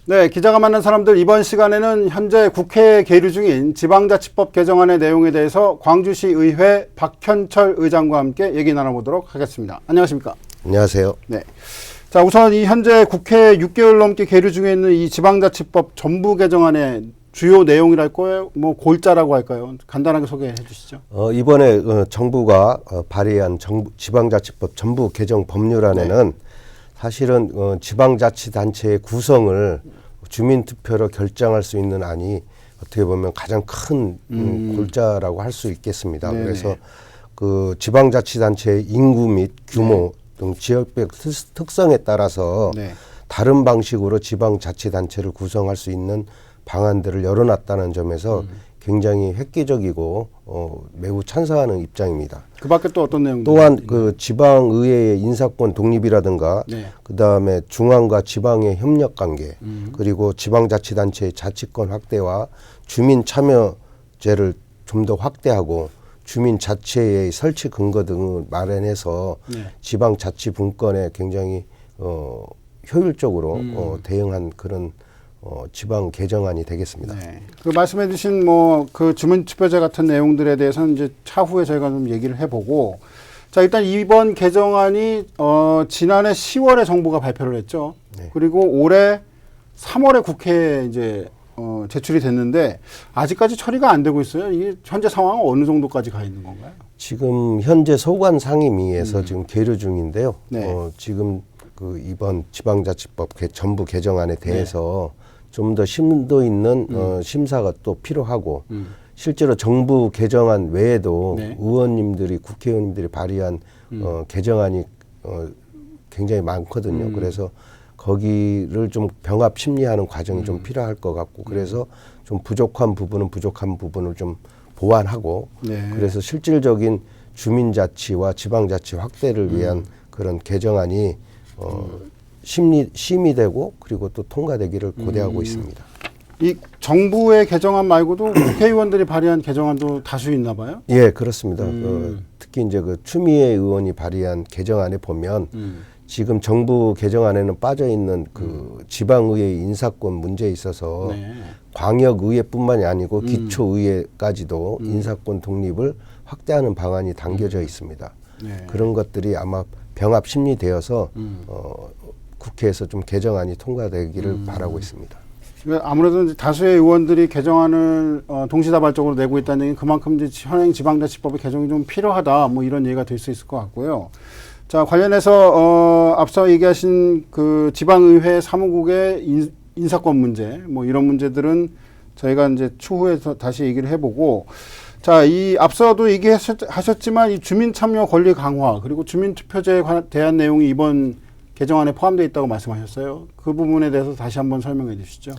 네, 기자가 만난 사람들 이번 시간에는 현재 국회에 계류 중인 지방자치법 개정안의 내용에 대해서 광주시 의회 박현철 의장과 함께 얘기 나눠보도록 하겠습니다. 안녕하십니까? 안녕하세요. 네. 자, 우선 이 현재 국회에 6개월 넘게 계류 중에 있는 이 지방자치법 전부 개정안의 주요 내용이랄까요? 뭐 골자라고 할까요? 간단하게 소개해 주시죠. 이번에 정부가 발의한 지방자치법 전부 개정 법률안에는 사실은 지방자치단체의 구성을 주민투표로 결정할 수 있는 안이 어떻게 보면 가장 큰 골자라고 할 수 있겠습니다. 네네. 그래서 그 지방자치단체의 인구 및 규모 등 지역별 특성에 따라서 다른 방식으로 지방자치단체를 구성할 수 있는 방안들을 열어놨다는 점에서 굉장히 획기적이고 매우 찬성하는 입장입니다. 그 밖에 또 어떤 내용들? 또한 그 지방의회의 인사권 독립이라든가 그다음에 중앙과 지방의 협력 관계 그리고 지방자치단체의 자치권 확대와 주민 참여제를 좀 더 확대하고 주민 자치의 설치 근거 등을 마련해서 지방자치분권에 굉장히 효율적으로 대응한 그런 지방 개정안이 되겠습니다. 네. 그 말씀해 주신 뭐 그 주민투표제 같은 내용들에 대해서는 이제 차후에 저희가 좀 얘기를 해보고, 자, 일단 이번 개정안이 지난해 10월에 정부가 발표를 했죠. 그리고 올해 3월에 국회에 이제 제출이 됐는데 아직까지 처리가 안 되고 있어요. 이게 현재 상황은 어느 정도까지 가 있는 건가요? 지금 현재 소관 상임위에서 지금 계류 중인데요. 지금 그 이번 지방자치법 전부 개정안에 대해서 좀 더 심도 있는 심사가 또 필요하고 실제로 정부 개정안 외에도 의원님들이 국회의원님들이 발의한 개정안이 굉장히 많거든요. 그래서 거기를 좀 병합 심리하는 과정이 좀 필요할 것 같고 그래서 좀 부족한 부분을 좀 보완하고 그래서 실질적인 주민자치와 지방자치 확대를 위한 그런 개정안이 심의되고 그리고 또 통과되기를 고대하고 있습니다. 이 정부의 개정안 말고도 국회의원들이 발의한 개정안도 다수 있나 봐요? 예, 그렇습니다. 특히 이제 그 추미애 의원이 발의한 개정안에 보면 지금 정부 개정안에는 빠져 있는 그 지방의회 인사권 문제에 있어서 광역의회뿐만이 아니고 기초의회까지도 인사권 독립을 확대하는 방안이 담겨져 있습니다. 그런 것들이 아마 병합 심리되어서 국회에서 좀 개정안이 통과되기를 바라고 있습니다. 아무래도 다수의 의원들이 개정안을 동시다발적으로 내고 있다는 얘기는 그만큼 이제 현행 지방자치법의 개정이 좀 필요하다, 뭐 이런 얘기가 될 수 있을 것 같고요. 자, 관련해서 앞서 얘기하신 그 지방의회 사무국의 인사권 문제, 뭐 이런 문제들은 저희가 이제 추후에 다시 얘기를 해보고, 자, 이 앞서도 얘기하셨지만 이 주민 참여 권리 강화 그리고 주민투표제에 대한 내용이 이번 개정안에 포함되어 있다고 말씀하셨어요. 그 부분에 대해서 다시 한번 설명해 주시죠.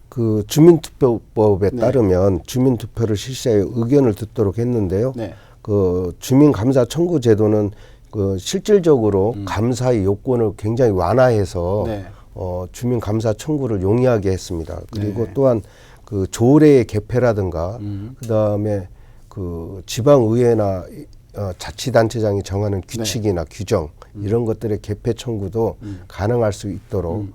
그 주민투표법에 따르면 주민투표를 실시하여 의견을 듣도록 했는데요. 그 주민감사 청구 제도는 그 실질적으로 감사의 요건을 굉장히 완화해서 주민감사 청구를 용이하게 했습니다. 그리고 또한 그 조례의 개폐라든가 그다음에 그 지방의회나 자치단체장이 정하는 규칙이나 규정 이런 것들의 개폐 청구도 가능할 수 있도록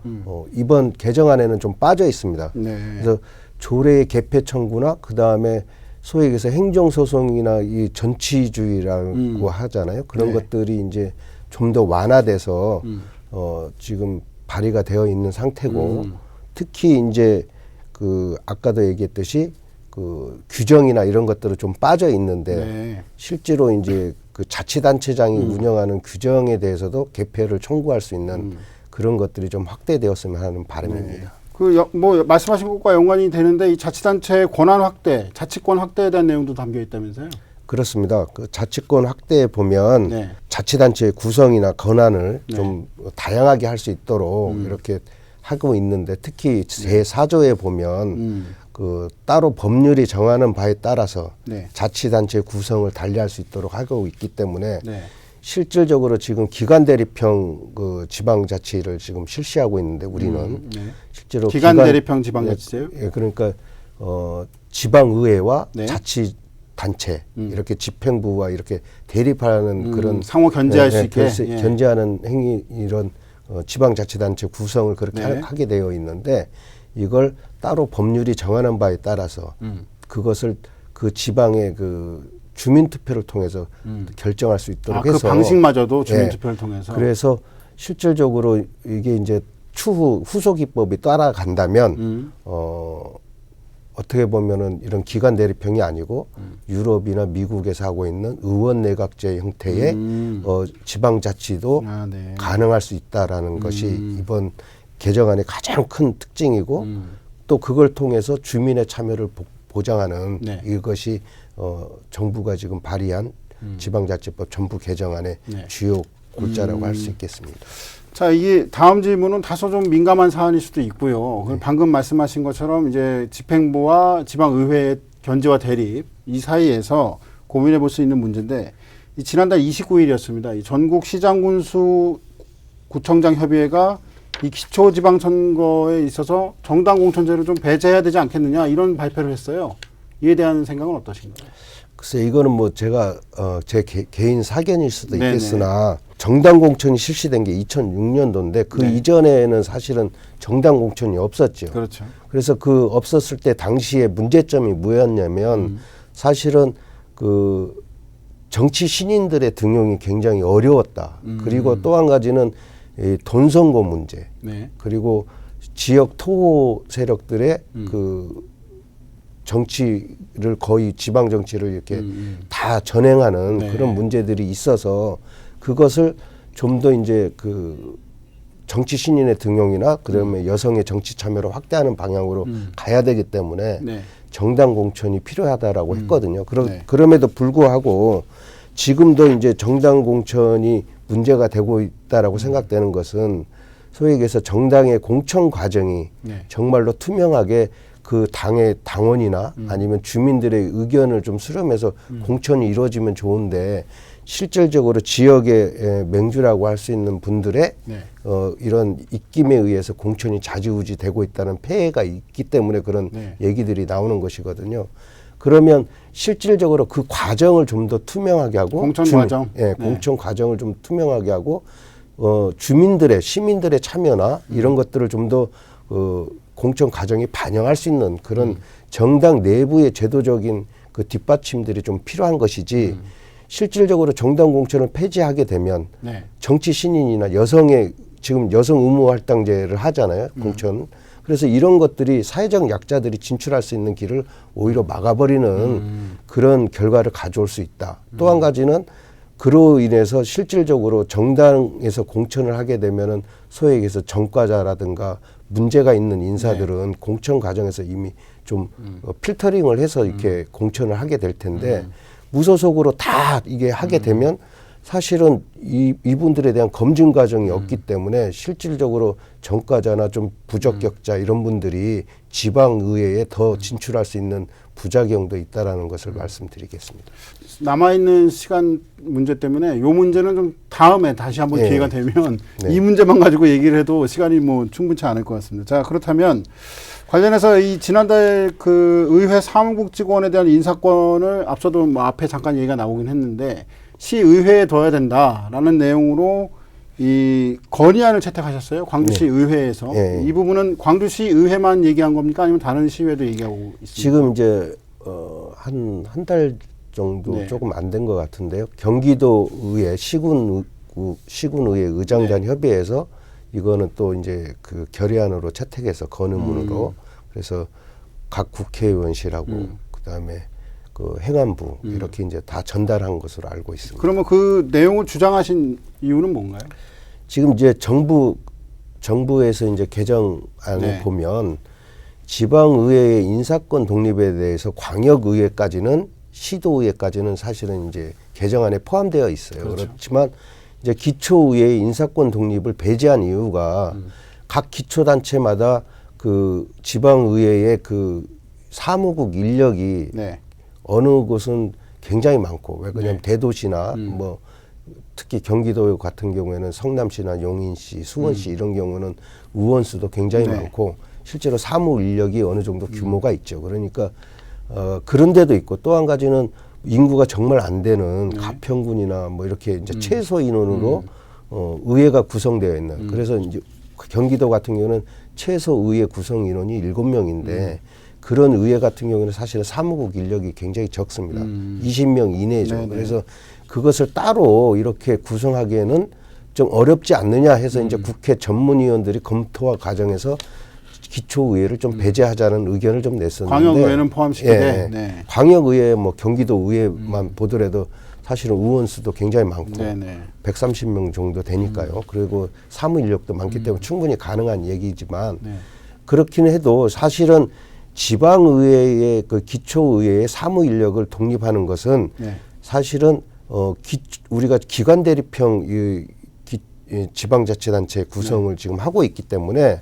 이번 개정안에는 좀 빠져 있습니다. 그래서 조례의 개폐 청구나 그다음에 소위 얘기해서 행정소송이나 이 전치주의라고 하잖아요. 그런 것들이 이제 좀 더 완화돼서 지금 발의가 되어 있는 상태고 특히 이제 그 아까도 얘기했듯이 그 규정이나 이런 것들은 좀 빠져 있는데 실제로 이제 그 자치단체장이 운영하는 규정에 대해서도 개폐를 청구할 수 있는 그런 것들이 좀 확대되었으면 하는 바람입니다. 뭐 말씀하신 것과 연관이 되는데 이 자치단체의 권한 확대, 자치권 확대에 대한 내용도 담겨 있다면서요? 그렇습니다. 그 자치권 확대에 보면 자치단체의 구성이나 권한을 좀 다양하게 할 수 있도록 이렇게 하고 있는데 특히 제4조에 보면 그 따로 법률이 정하는 바에 따라서 자치단체 구성을 달리할 수 있도록 하고 있기 때문에 실질적으로 지금 기관대립형 그 지방자치를 지금 실시하고 있는데 우리는 실제로 기관대립형 지방자치제요? 예, 그러니까 지방의회와 자치단체 이렇게 집행부와 이렇게 대립하는 그런 상호 견제할 수 있게 견제하는 행위 이런 지방자치단체 구성을 그렇게 네. 하게 되어 있는데 이걸 따로 법률이 정하는 바에 따라서 그것을 그 지방의 그 주민투표를 통해서 결정할 수 있도록 해서 그 방식마저도 주민투표를 통해서. 그래서 실질적으로 이게 이제 추후 후속 입법이 따라간다면 어떻게 보면은 이런 기관 대립형이 아니고 유럽이나 미국에서 하고 있는 의원 내각제 형태의 지방자치도 네. 가능할 수 있다라는 것이 이번 개정안의 가장 큰 특징이고 또 그걸 통해서 주민의 참여를 보장하는 네. 이것이 정부가 지금 발의한 지방자치법 전부 개정안의 네. 주요 골자라고 할 수 있겠습니다. 자, 이게 다음 질문은 다소 좀 민감한 사안일 수도 있고요. 방금 말씀하신 것처럼 이제 집행부와 지방의회의 견제와 대립 이 사이에서 고민해 볼 수 있는 문제인데 지난달 29일이었습니다. 이 전국 시장군수 구청장 협의회가 이 기초지방선거에 있어서 정당 공천제를 좀 배제해야 되지 않겠느냐 이런 발표를 했어요. 이에 대한 생각은 어떠신가요? 글쎄 이거는 뭐 제가 제 개인 사견일 수도 네네. 있겠으나 정당 공천이 실시된 게 2006년도인데 그 네. 이전에는 사실은 정당 공천이 없었죠. 그렇죠. 그래서 그 없었을 때 당시에 문제점이 뭐였냐면 사실은 그 정치 신인들의 등용이 굉장히 어려웠다. 그리고 또 한 가지는 이 돈선거 문제. 네. 그리고 지역 토호 세력들의 그 정치를 거의 지방 정치를 이렇게 다 전행하는 네. 그런 문제들이 있어서 그것을 좀 더 이제 그 정치 신인의 등용이나 그다음에 여성의 정치 참여를 확대하는 방향으로 가야 되기 때문에 네. 정당 공천이 필요하다라고 했거든요. 네. 그럼에도 불구하고 지금도 이제 정당 공천이 문제가 되고 있다라고 생각되는 것은 소위 얘기해서 정당의 공천 과정이 네. 정말로 투명하게 그 당의 당원이나 아니면 주민들의 의견을 좀 수렴해서 공천이 이루어지면 좋은데 실질적으로 지역의 맹주라고 할 수 있는 분들의 네. 이런 입김에 의해서 공천이 좌지우지 되고 있다는 폐해가 있기 때문에 그런 네. 얘기들이 나오는 것이거든요. 그러면 실질적으로 그 과정을 좀 더 투명하게 하고 공천 과정? 예, 네. 공천 과정을 좀 투명하게 하고 주민들의 시민들의 참여나 이런 것들을 좀 더 공천 과정이 반영할 수 있는 그런 정당 내부의 제도적인 그 뒷받침들이 좀 필요한 것이지 실질적으로 정당 공천을 폐지하게 되면 네. 정치 신인이나 여성의 지금 여성 의무 할당제를 하잖아요. 공천. 그래서 이런 것들이 사회적 약자들이 진출할 수 있는 길을 오히려 막아버리는 그런 결과를 가져올 수 있다. 또 한 가지는 그로 인해서 실질적으로 정당에서 공천을 하게 되면은 소위 얘기해서 전과자라든가 문제가 있는 인사들은 네. 공천 과정에서 이미 좀 필터링을 해서 이렇게 공천을 하게 될 텐데 무소속으로 다 이게 하게 되면 사실은 이분들에 대한 검증 과정이 없기 때문에 실질적으로 전과자나 좀 부적격자 이런 분들이 지방의회에 더 진출할 수 있는 부작용도 있다라는 것을 말씀드리겠습니다. 남아있는 시간 문제 때문에 요 문제는 좀 다음에 다시 한번 네. 기회가 되면 네. 이 문제만 가지고 얘기를 해도 시간이 뭐 충분치 않을 것 같습니다. 자, 그렇다면 관련해서 이 지난달 그 의회 사무국직원에 대한 인사권을 앞서도 뭐 앞에 잠깐 얘기가 나오긴 했는데 시의회에 둬야 된다라는 내용으로 이 건의안을 채택하셨어요. 광주시 네. 의회에서. 네. 이 부분은 광주시 의회만 얘기한 겁니까? 아니면 다른 시의회도 얘기하고 있습니까? 지금 이제 한 달 정도 네. 조금 안 된 것 같은데요. 경기도 의회 시군의회 의장단 네. 협의회에서 이거는 또 이제 그 결의안으로 채택해서 건의문으로 그래서 각 국회의원실하고 그다음에 그 행안부 이렇게 이제 다 전달한 것으로 알고 있습니다. 그러면 그 내용을 주장하신 이유는 뭔가요? 지금 이제 정부에서 이제 개정안을 네. 보면 지방의회의 인사권 독립에 대해서 광역의회까지는 시도의회까지는 사실은 이제 개정안에 포함되어 있어요. 그렇죠. 그렇지만 이제 기초의회의 인사권 독립을 배제한 이유가 각 기초단체마다 그 지방의회의 그 사무국 인력이 네. 어느 곳은 굉장히 많고 왜냐하면 네. 대도시나 뭐 특히 경기도 같은 경우에는 성남시나 용인시, 수원시 이런 경우는 의원 수도 굉장히 네. 많고 실제로 사무 인력이 어느 정도 규모가 있죠. 그러니까 그런 데도 있고 또 한 가지는 인구가 정말 안 되는 가평군이나 뭐 이렇게 이제 최소 인원으로 의회가 구성되어 있는. 그래서 이제 경기도 같은 경우는 최소 의회 구성 인원이 7명인데 그런 의회 같은 경우는 사실은 사무국 인력이 굉장히 적습니다. 20명 이내죠. 네네. 그래서 그것을 따로 이렇게 구성하기에는 좀 어렵지 않느냐 해서 이제 국회 전문위원들이 검토와 과정에서 기초의회를 좀 배제하자는 의견을 좀 냈었는데 광역의회는 포함시키되 예, 네. 광역의회 뭐 경기도 의회만 보더라도 사실은 의원 수도 굉장히 많고 네네. 130명 정도 되니까요. 그리고 사무 인력도 많기 때문에 충분히 가능한 얘기지만 네. 그렇긴 해도 사실은 지방의회의 그 기초의회의 사무 인력을 독립하는 것은 네. 사실은 우리가 기관 대립형 이 지방자치단체 구성을 지금 하고 있기 때문에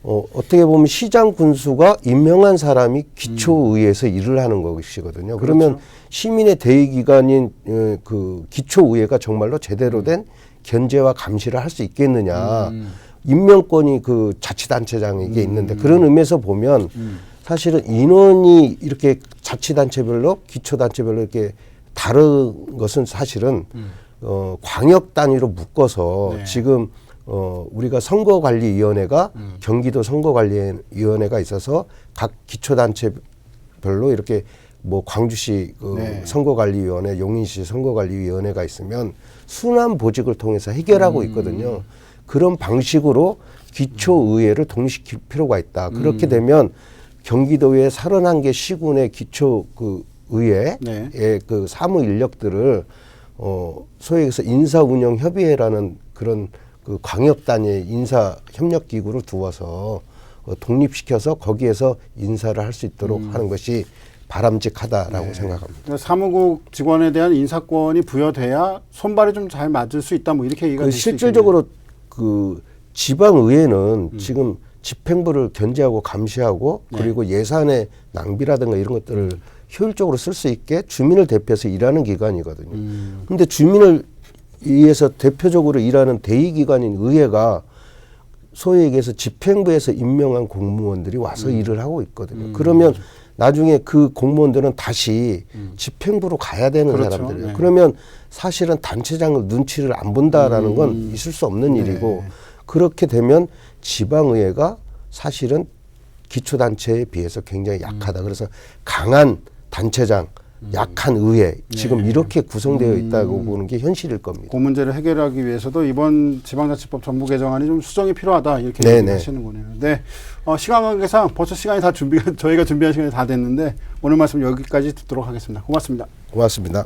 어떻게 보면 시장 군수가 임명한 사람이 기초의회에서 일을 하는 것이거든요. 그러면 시민의 대의기관인 그 기초의회가 정말로 제대로 된 견제와 감시를 할 수 있겠느냐. 임명권이 그 자치단체장에게 있는데 그런 의미에서 보면 사실은 인원이 이렇게 자치단체별로 기초단체별로 이렇게 다른 것은 사실은 광역 단위로 묶어서 네. 지금 우리가 선거관리위원회가 경기도 선거관리위원회가 있어서 각 기초단체별로 이렇게 뭐 광주시 네. 선거관리위원회, 용인시 선거관리위원회가 있으면 순환 보직을 통해서 해결하고 있거든요. 그런 방식으로 기초의회를 독립시킬 필요가 있다. 그렇게 되면 경기도의 31개 시군의 기초 그 의회의 네. 그 사무 인력들을 소위 해서 인사운영협의회라는 그런 그 광역 단위의 인사 협력 기구를 두어서 독립시켜서 거기에서 인사를 할 수 있도록 하는 것이 바람직하다라고 네. 생각합니다. 그러니까 사무국 직원에 대한 인사권이 부여돼야 손발이 좀 잘 맞을 수 있다. 뭐 이렇게 얘기가 될 수 있겠네요. 실질적으로 그 지방의회는 지금 집행부를 견제하고 감시하고 네. 그리고 예산의 낭비라든가 이런 것들을 효율적으로 쓸 수 있게 주민을 대표해서 일하는 기관이거든요. 근데 주민을 위해서 대표적으로 일하는 대의기관인 의회가 소위 얘기해서 집행부에서 임명한 공무원들이 와서 일을 하고 있거든요. 그러면 나중에 그 공무원들은 다시 집행부로 가야 되는 그렇죠. 사람들이에요. 네. 그러면 사실은 단체장을 눈치를 안 본다라는 건 있을 수 없는 일이고 그렇게 되면 지방의회가 사실은 기초단체에 비해서 굉장히 약하다. 그래서 강한 단체장, 약한 의회 지금 이렇게 구성되어 있다고 보는 게 현실일 겁니다. 그 문제를 해결하기 위해서도 이번 지방자치법 전부 개정안이 좀 수정이 필요하다 이렇게 네네. 얘기하시는 거네요. 네, 시간 관계상 벌써 시간이 다 저희가 준비한 시간이 다 됐는데 오늘 말씀 여기까지 듣도록 하겠습니다. 고맙습니다. 고맙습니다.